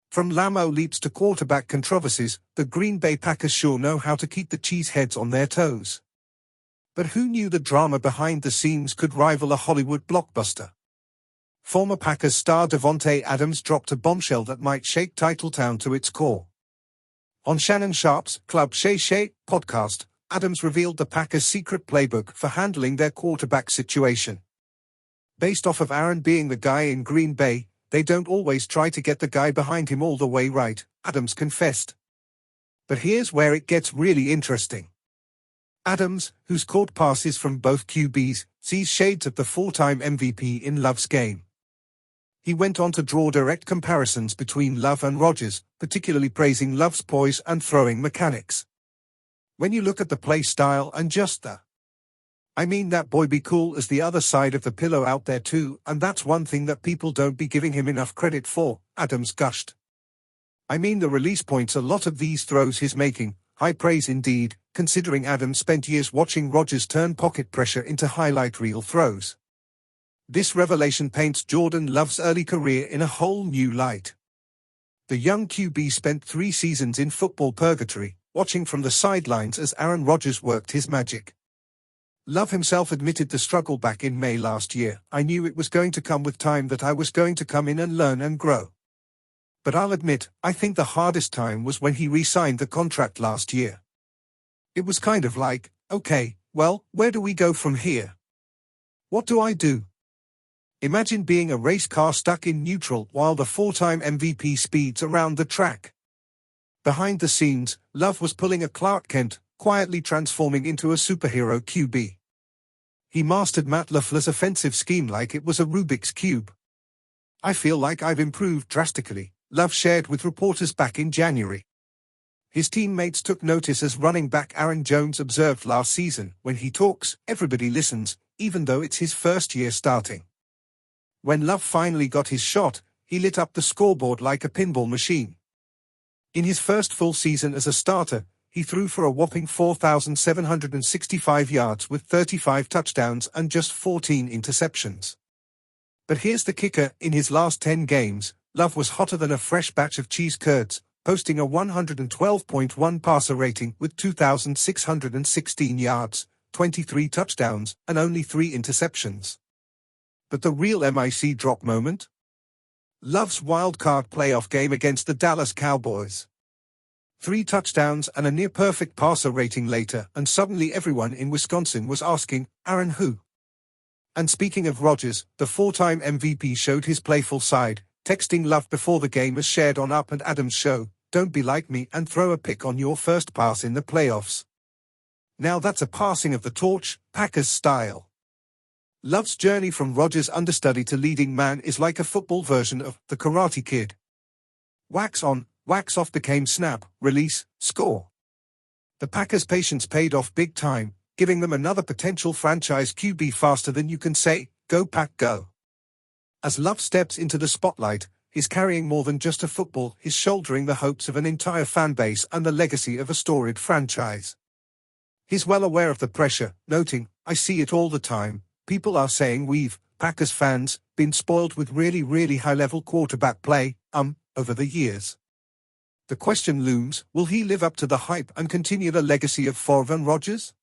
From Lambeau leaps to quarterback controversies, the Green Bay Packers sure know how to keep the Cheeseheads on their toes. But who knew the drama behind the scenes could rival a Hollywood blockbuster? Former Packers star Davante Adams dropped a bombshell that might shake Titletown to its core. On Shannon Sharpe's Club Shay Shay podcast, Adams revealed the Packers' secret playbook for handling their quarterback situation. Based off of Aaron being the guy in Green Bay, they don't always try to get the guy behind him all the way right, Adams confessed. But here's where it gets really interesting. Adams, who's caught passes from both QBs, sees shades of the four-time MVP in Love's game. He went on to draw direct comparisons between Love and Rodgers, particularly praising Love's poise and throwing mechanics. When you look at the play style and just that boy be cool as the other side of the pillow out there too, and that's one thing that people don't be giving him enough credit for, Adams gushed. The release points a lot of these throws he's making, high praise indeed, considering Adams spent years watching Rodgers turn pocket pressure into highlight reel throws. This revelation paints Jordan Love's early career in a whole new light. The young QB spent 3 seasons in football purgatory, watching from the sidelines as Aaron Rodgers worked his magic. Love himself admitted the struggle back in May last year. I knew it was going to come with time, that I was going to come in and learn and grow. But I'll admit, I think the hardest time was when he re-signed the contract last year. It was kind of like, okay, well, where do we go from here? What do I do? Imagine being a race car stuck in neutral while the 4-time MVP speeds around the track. Behind the scenes, Love was pulling a Clark Kent, quietly transforming into a superhero QB. He mastered Matt LaFleur's offensive scheme like it was a Rubik's Cube. I feel like I've improved drastically, Love shared with reporters back in January. His teammates took notice as running back Aaron Jones observed last season, when he talks, everybody listens, even though it's his first year starting. When Love finally got his shot, he lit up the scoreboard like a pinball machine. In his first full season as a starter, he threw for a whopping 4,765 yards with 35 touchdowns and just 14 interceptions. But here's the kicker, in his last 10 games, Love was hotter than a fresh batch of cheese curds, posting a 112.1 passer rating with 2,616 yards, 23 touchdowns, and only 3 interceptions. But the real MIC drop moment? Love's wildcard playoff game against the Dallas Cowboys. 3 touchdowns and a near-perfect passer rating later, and suddenly everyone in Wisconsin was asking, Aaron who? And speaking of Rodgers, the 4-time MVP showed his playful side, texting Love before the game as shared on Up and Adams' show, "Don't be like me and throw a pick on your first pass in the playoffs." Now that's a passing of the torch, Packers style. Love's journey from Rodgers' understudy to leading man is like a football version of The Karate Kid. Wax on, wax off became snap, release, score. The Packers' patience paid off big time, giving them another potential franchise QB faster than you can say, "Go Pack go." As Love steps into the spotlight, he's carrying more than just a football, he's shouldering the hopes of an entire fan base and the legacy of a storied franchise. He's well aware of the pressure, noting, "I see it all the time. People are saying we've, Packers fans, been spoiled with really high-level quarterback play, over the years." The question looms, will he live up to the hype and continue the legacy of Favre and Rodgers?